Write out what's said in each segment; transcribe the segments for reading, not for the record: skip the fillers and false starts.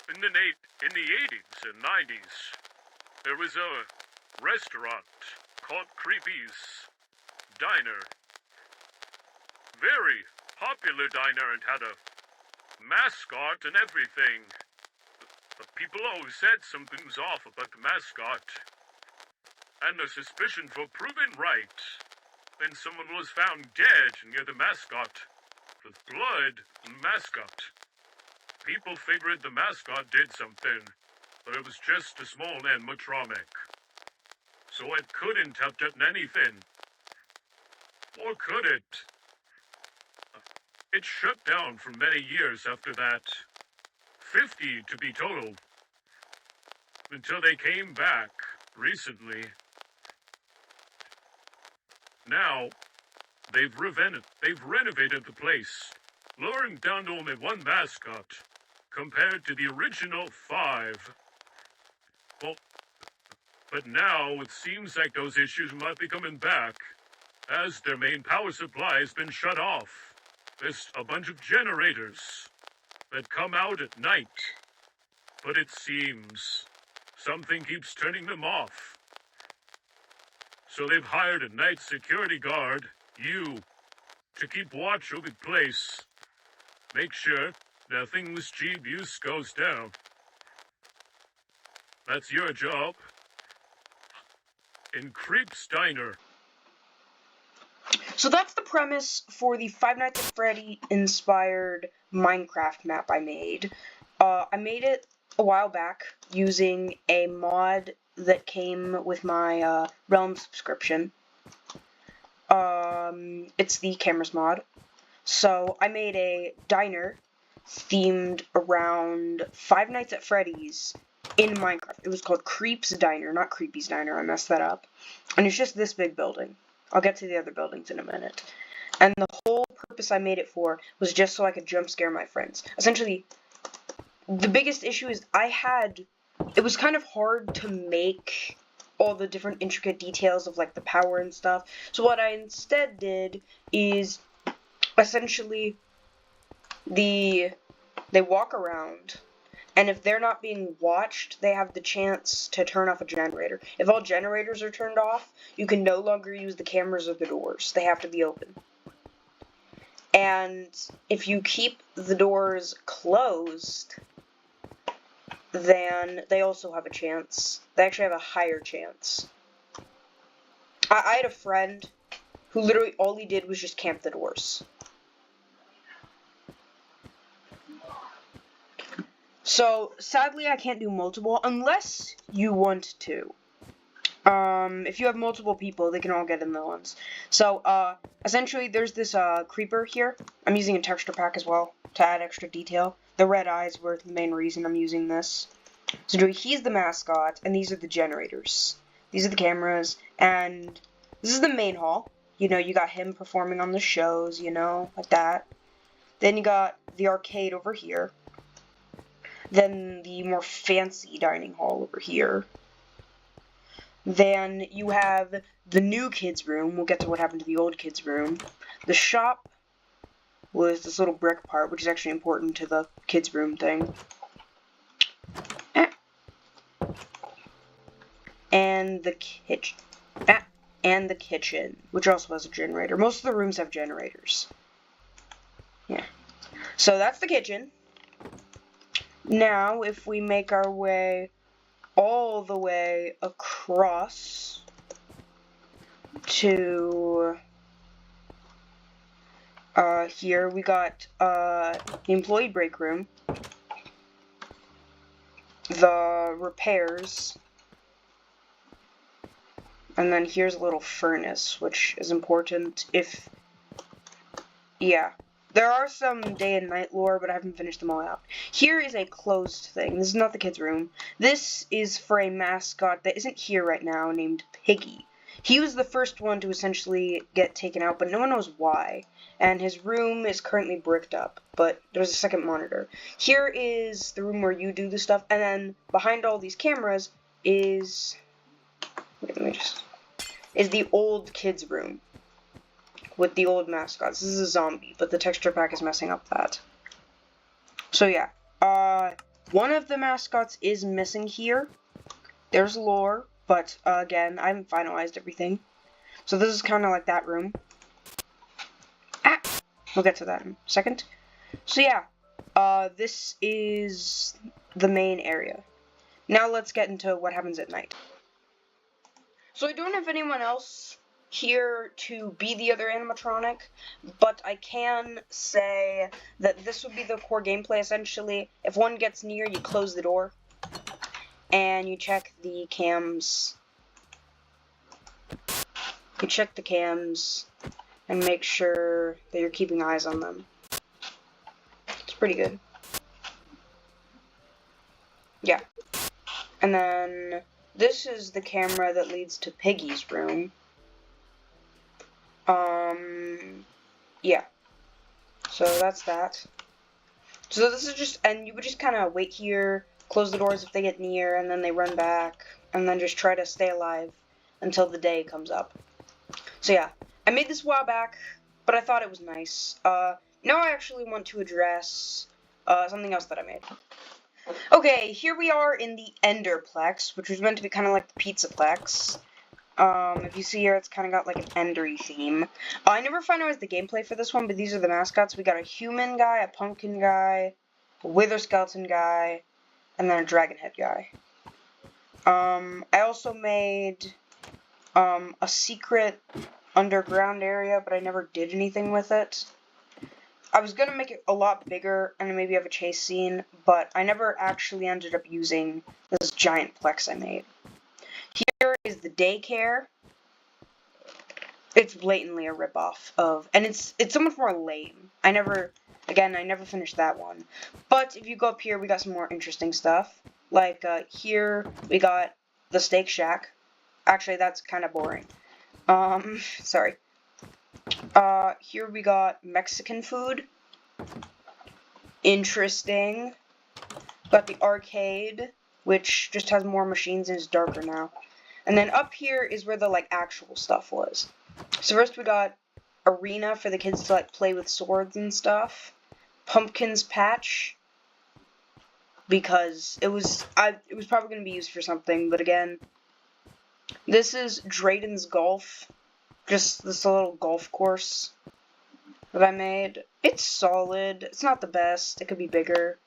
In the 80s and 90s, there was a restaurant called Creepy's Diner. Very popular diner and had a mascot and everything. But people always said something was off about the mascot. And the suspicions were proven right. Then someone was found dead near the mascot. With blood on the mascot. People figured the mascot did something, but it was just a small animatronic. So it couldn't have done anything. Or could it? It shut down for many years after that. 50 to be total. Until they came back recently. Now, they've renovated the place, lowering down to only one mascot, compared to the original 5. Well, but now it seems like those issues might be coming back, as their main power supply has been shut off. There's a bunch of generators that come out at night, but it seems something keeps turning them off. So they've hired a night security guard, you, to keep watch over the place. Make sure nothing mischievous goes down. That's your job. In Creep's Diner. So that's the premise for the Five Nights at Freddy inspired Minecraft map I made. I made it a while back using a mod that came with my Realm subscription. It's the cameras mod. So I made a diner themed around Five Nights at Freddy's in Minecraft. It was called Creep's Diner, not Creepy's Diner. I messed that up. And it's just this big building. I'll get to the other buildings in a minute. And the whole purpose I made it for was just so I could jump scare my friends. Essentially, the biggest issue is it was kind of hard to make all the different intricate details of like the power and stuff. So what I instead did is essentially they walk around, and if they're not being watched, they have the chance to turn off a generator. If all generators are turned off, you can no longer use the cameras or the doors. They have to be open. And if you keep the doors closed, then they also have a chance. They actually have a higher chance. I had a friend who literally all he did was just camp the doors. So, sadly, I can't do multiple, unless you want to. If you have multiple people, they can all get in the ones. So, essentially, there's this, creeper here. I'm using a texture pack as well, to add extra detail. The red eyes were the main reason I'm using this. So, he's the mascot, and these are the generators. These are the cameras, and this is the main hall. You know, you got him performing on the shows, you know, like that. Then you got the arcade over here. Then the more fancy dining hall over here. Then you have the new kids' room. We'll get to what happened to the old kids' room. The shop was this little brick part, which is actually important to the kids' room thing. And the kitchen. And the kitchen, which also has a generator. Most of the rooms have generators. Yeah. So that's the kitchen. Now, if we make our way all the way across to here, we got the employee break room, the repairs, and then here's a little furnace, which is important if, yeah. There are some day and night lore, but I haven't finished them all out. Here is a closed thing. This is not the kids' room. This is for a mascot that isn't here right now, named Piggy. He was the first one to essentially get taken out, but no one knows why. And his room is currently bricked up, but there's a second monitor. Here is the room where you do the stuff, and then behind all these cameras is... Wait, is the old kids' room. With the old mascots. This is a zombie, but the texture pack is messing up that. So yeah, One of the mascots is missing here. There's Lore, but again, I haven't finalized everything. So this is kind of like that room. Ah! We'll get to that in a second. So yeah, this is the main area. Now let's get into what happens at night. So I don't have anyone else here to be the other animatronic, but I can say that this would be the core gameplay essentially. If one gets near, you close the door, and you check the cams. You check the cams and make sure that you're keeping eyes on them. It's pretty good. Yeah. And then this is the camera that leads to Piggy's room. Yeah. So that's that. So this is just, and you would just kind of wait here, close the doors if they get near, and then they run back, and then just try to stay alive until the day comes up. So yeah, I made this a while back, but I thought it was nice. Now I actually want to address something else that I made. Okay, here we are in the Enderplex, which was meant to be kind of like the Pizzaplex. If you see here, it's kind of got like an Endery theme. I never finalized the gameplay for this one, but these are the mascots. We got a human guy, a pumpkin guy, a wither skeleton guy, and then a dragon head guy. I also made a secret underground area, but I never did anything with it. I was gonna make it a lot bigger and maybe have a chase scene, but I never actually ended up using this giant plex I made. Here is the daycare. It's blatantly a ripoff of, and it's so much more lame. I never finished that one. But if you go up here, we got some more interesting stuff. Like, here, we got the Steak Shack. Actually, that's kind of boring. Sorry. Here we got Mexican food. Interesting. Got the arcade, which just has more machines and is darker now. And then up here is where the, like, actual stuff was. So first we got arena for the kids to, like, play with swords and stuff. Pumpkin's patch, because it was probably going to be used for something, but again, this is Drayden's Golf, just this little golf course that I made. It's solid. It's not the best. It could be bigger,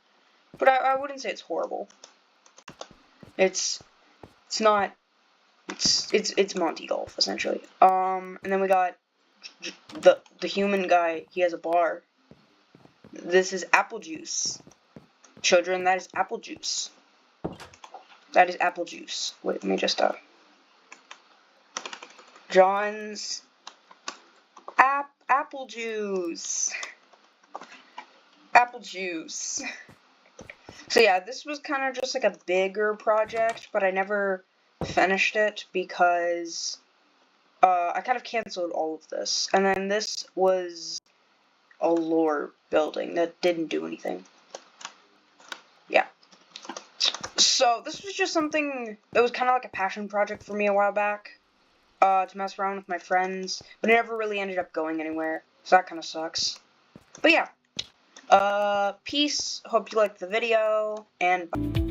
but I wouldn't say it's horrible. It's Monty Golf essentially. And then we got the human guy. He has a bar. This is apple juice. Children, that is apple juice. That is apple juice. Wait, let me just John's apple juice. Apple juice. So yeah, this was kind of just like a bigger project, but I never finished it because I kind of canceled all of this. And then this was a lore building that didn't do anything. Yeah. So this was just something that was kind of like a passion project for me a while back. To mess around with my friends, but it never really ended up going anywhere, so that kind of sucks. But yeah, peace, hope you liked the video, and bye.